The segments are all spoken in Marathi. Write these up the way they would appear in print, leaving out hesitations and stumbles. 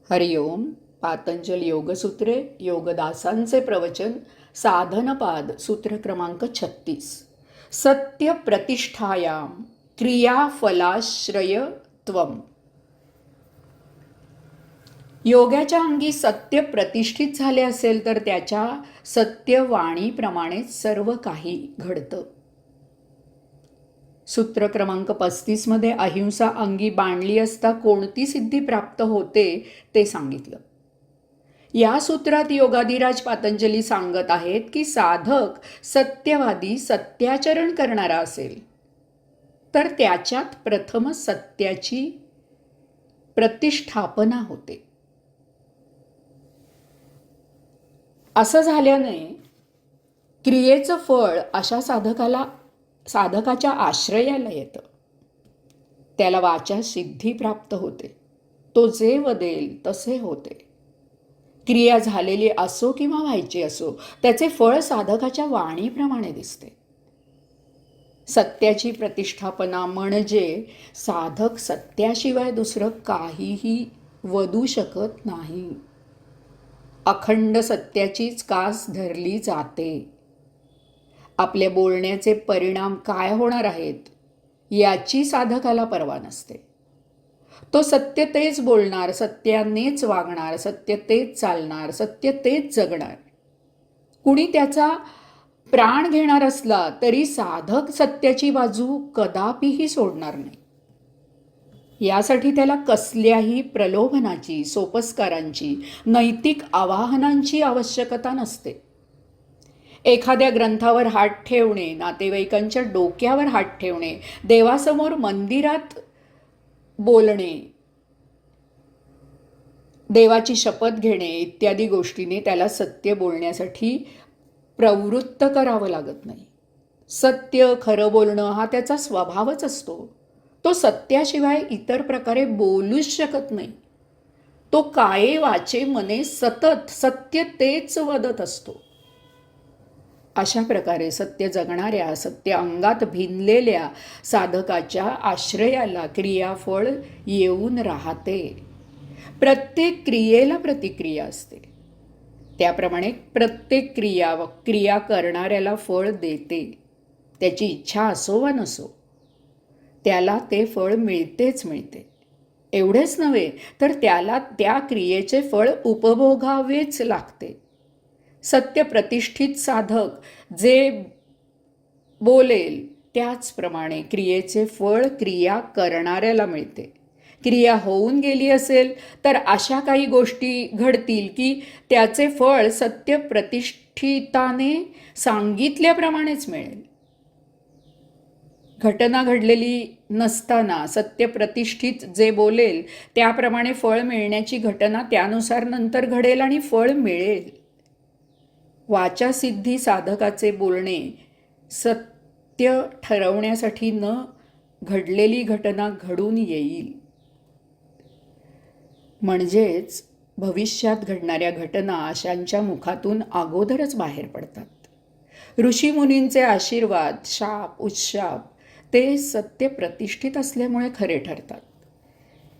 हरिओम. पातंजल योगसूत्रे योगदासांचे प्रवचन साधनपाद सूत्र क्रमांक 36. सत्य प्रतिष्ठायाम क्रियाफलाश्रय त्वम. योगाच्या अंगी सत्य प्रतिष्ठित झाले असेल तर त्याच्या सत्यवाणीप्रमाणेच सर्व काही घडतं. सूत्र क्रमांक 35 मध्ये अहिंसा अंगी बाणली असता कोणती सिद्धी प्राप्त होते ते सांगितलं. या सूत्रात योगाधिराज पातंजली सांगत आहेत की साधक सत्यवादी सत्याचरण करणारा असेल तर त्याच्यात प्रथम सत्याची प्रतिष्ठापना होते. असं झाल्याने क्रियेचं फळ अशा साधकाच्या आश्रयाला येतं. त्याला वाचा सिद्धी प्राप्त होते. तो जे वदेल तसे होते. क्रिया झालेली असो किंवा व्हायची असो त्याचे फळ साधकाच्या वाणीप्रमाणे दिसते. सत्याची प्रतिष्ठापना म्हणजे साधक सत्याशिवाय दुसरं काहीही वदू शकत नाही. अखंड सत्याचीच कास धरली जाते. आपल्या बोलण्याचे परिणाम काय होणार आहेत याची साधकाला पर्वा नसते. तो सत्य तेच बोलणार, सत्यानेच वागणार, सत्य तेच चालणार, सत्य तेच जगणार. कुणी त्याचा प्राण घेणार असला तरी साधक सत्याची बाजू कदापिही सोडणार नाही. यासाठी त्याला कसल्याही प्रलोभनाची, सोपस्कारांची, नैतिक आवाहनांची आवश्यकता नसते. एखाद्या ग्रंथावर हात ठेवणे, नातेवाईकांच्या डोक्यावर हात ठेवणे, देवासमोर मंदिरात बोलणे, देवाची शपथ घेणे इत्यादी गोष्टीने त्याला सत्य बोलण्यासाठी प्रवृत्त करावं लागत नाही. सत्य, खरं बोलणं हा त्याचा स्वभावच असतो. तो सत्याशिवाय इतर प्रकारे बोलूच शकत नाही. तो काये वाचे मने सतत सत्य तेच वदत असतो. अशा प्रकारे सत्य जगणाऱ्या, सत्य अंगात भिनलेल्या साधकाच्या आश्रयाला क्रियाफळ येऊन राहते. प्रत्येक क्रियेला प्रतिक्रिया असते. त्याप्रमाणे प्रत्येक क्रिया करणाऱ्याला फळ देते. त्याची इच्छा असो वा नसो त्याला ते फळ मिळतेच मिळते. एवढेच नव्हे तर त्याला त्या क्रियेचे फळ उपभोगावेच लागते. सत्य प्रतिष्ठित साधक जे बोलेल त्याचप्रमाणे क्रियेचे फळ क्रिया करणाऱ्याला मिळते. क्रिया होऊन गेली असेल तर अशा काही गोष्टी घडतील की त्याचे फळ सत्य प्रतिष्ठिताने सांगितल्याप्रमाणेच मिळेल. घटना घडलेली नसताना सत्य प्रतिष्ठित जे बोलेल त्याप्रमाणे फळ मिळण्याची घटना त्यानुसार नंतर घडेल आणि फळ मिळेल. वाचासिद्धी साधकाचे बोलणे सत्य ठरवण्यासाठी न घडलेली घटना घडून येईल. म्हणजेच भविष्यात घडणाऱ्या घटना अशांच्या मुखातून अगोदरच बाहेर पडतात. ऋषीमुनींचे आशीर्वाद, शाप, उत्शाप ते सत्य प्रतिष्ठित असल्यामुळे खरे ठरतात.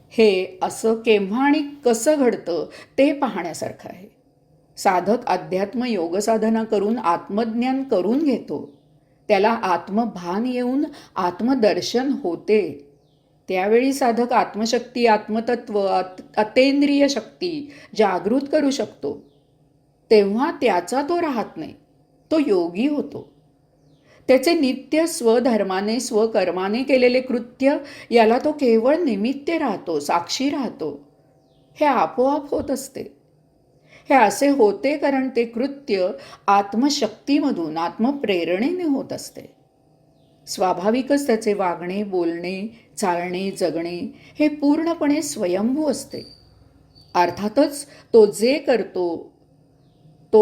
हे असं केव्हा आणि कसं घडतं ते पाहण्यासारखं आहे. साधक अध्यात्म योग साधना करून आत्मज्ञान करून घेतो. त्याला आत्मभान येऊन आत्मदर्शन होते. त्यावेळी साधक आत्मशक्ती, आत्मतत्व, अतेंद्रिय शक्ती जागृत करू शकतो. तेव्हा त्याचा तो राहत नाही, तो योगी होतो. त्याचे नित्य स्वधर्माने स्वकर्माने केलेले कृत्य याला तो केवळ निमित्त राहतो, साक्षी राहतो. हे आपोआप होत असते. हे असे होते कारण ते कृत्य आत्मशक्तीमधून, आत्मप्रेरणेने होत असते. स्वाभाविकच त्याचे वागणे, बोलणे, चालणे, जगणे हे पूर्णपणे स्वयंभू असते. अर्थातच तो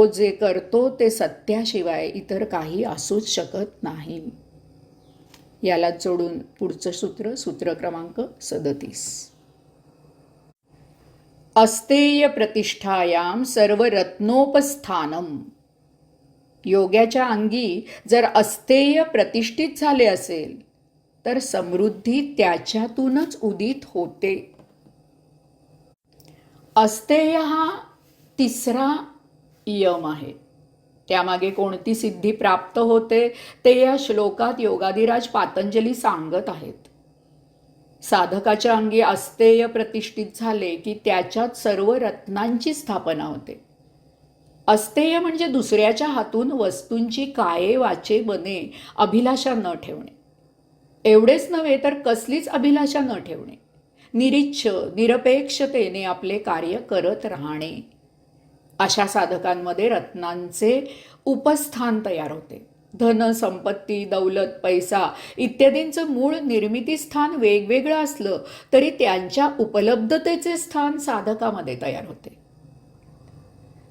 जे करतो ते सत्याशिवाय इतर काही असूच शकत नाही. याला जोडून पुढचं सूत्र क्रमांक 37. अस्तेय प्रतिष्ठायाम सर्व रत्नोपस्थानम. योगाच्या अंगी जर अस्तेय प्रतिष्ठित झाले असेल तर समृद्धी त्याच्यातूनच उदित होते. अस्तेय हा तिसरा यम आहे. त्यामागे कोणती सिद्धी प्राप्त होते ते या श्लोकात योगाधिराज पातंजली सांगत आहेत. साधकाच्या अंगी अस्तेय प्रतिष्ठित झाले की त्याच्यात सर्व रत्नांची स्थापना होते. अस्तेय म्हणजे दुसऱ्याच्या हातून वस्तूंची काये वाचे बने अभिलाषा न ठेवणे. एवढेच नव्हे तर कसलीच अभिलाषा न ठेवणे. निरीच्छ निरपेक्षतेने आपले कार्य करत राहणे. अशा साधकांमध्ये रत्नांचे उपस्थान तयार होते. धन संपत्ती दौलत पैसा इत्यादींचं मूळ निर्मिती स्थान वेगवेगळं असलं तरी त्यांच्या उपलब्धतेचे स्थान साधकामध्ये तयार होते.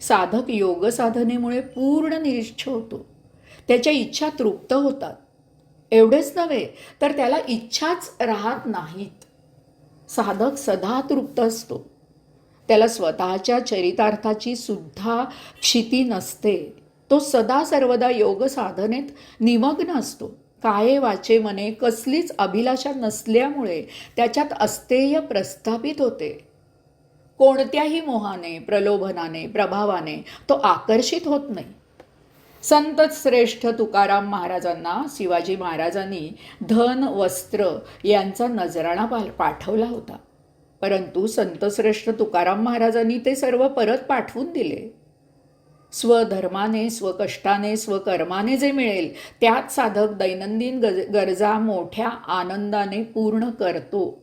साधक योग साधनेमुळे पूर्ण निरीच्छ होतो. त्याच्या इच्छा तृप्त होतात. एवढेच नव्हे तर त्याला इच्छाच राहत नाहीत. साधक सदा तृप्त असतो. त्याला स्वतःच्या चरितार्थाची सुद्धा क्षिती नसते. तो सदा सर्वदा योग साधनेत निमग्न असतो. काये वाचे मने कसलीच अभिलाषा नसल्यामुळे त्याच्यात अस्तेय प्रस्थापित होते. कोणत्याही मोहाने प्रलोभनाने प्रभावाने तो आकर्षित होत नाही. संत श्रेष्ठ तुकाराम महाराजांना शिवाजी महाराजांनी धन वस्त्र यांचा नजराणा पाठवला होता. परंतु संतश्रेष्ठ तुकाराम महाराजांनी ते सर्व परत पाठवून दिले. स्वधर्माने स्वकष्टाने स्वकर्माने जे मिळेल त्यात साधक दैनंदिन गरजा मोठ्या आनंदाने पूर्ण करतो.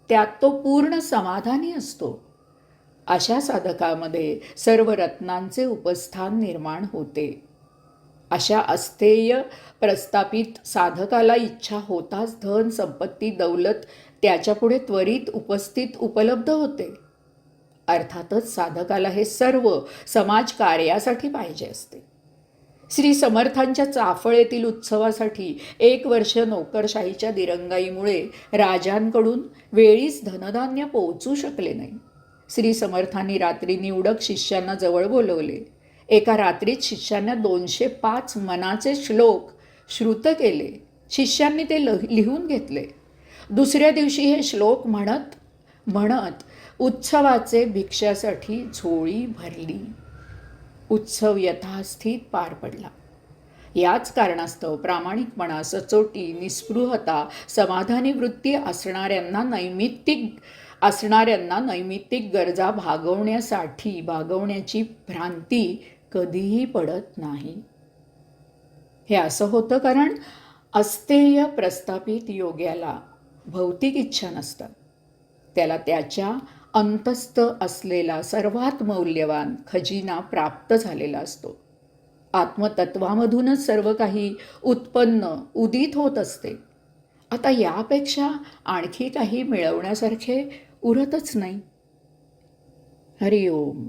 त्यात तो पूर्ण समाधानी असतो. अशा साधकामध्ये सर्व रत्नांचे उपस्थान निर्माण होते. अशा अस्तेय प्रस्थापित साधकाला इच्छा होताच धन संपत्ती दौलत त्याच्यापुढे त्वरित उपस्थित उपलब्ध होते. अर्थातच साधकाला हे सर्व समाज कार्यासाठी पाहिजे असते. श्री समर्थांच्या चाफळ येथील उत्सवासाठी 1 वर्ष नोकरशाहीच्या दिरंगाईमुळे राजांकडून वेळीच धनधान्य पोहोचू शकले नाही. श्री समर्थांनी रात्री निवडक शिष्यांना जवळ बोलवले. एका रात्रीत शिष्यांना 205 मनाचे श्लोक श्रुत केले. शिष्यांनी ते लिहून घेतले. दुसऱ्या दिवशी हे श्लोक म्हणत म्हणत उत्सवाचे भिक्षासाठी झोळी भरली. उत्सव यथास्थित पार पडला. याच कारणास्तव प्रामाणिकपणा सचोटी निस्पृहता समाधानी वृत्ती असणाऱ्यांना नैमित्तिक गरजा भागवण्याची भ्रांती कधीही पडत नाही. हे असं होतं कारण अस्तेय प्रस्थापित योग्याला भौतिक इच्छा नसतात. त्याला त्याच्या अंतस्थ असलेला सर्वात मौल्यवान खजिना प्राप्त झालेला असतो. आत्मतत्वामधूनच सर्व काही उत्पन्न उदित होत असते. आता यापेक्षा आणखी काही मिळवण्यासारखे उरतच नाही. हरिओम.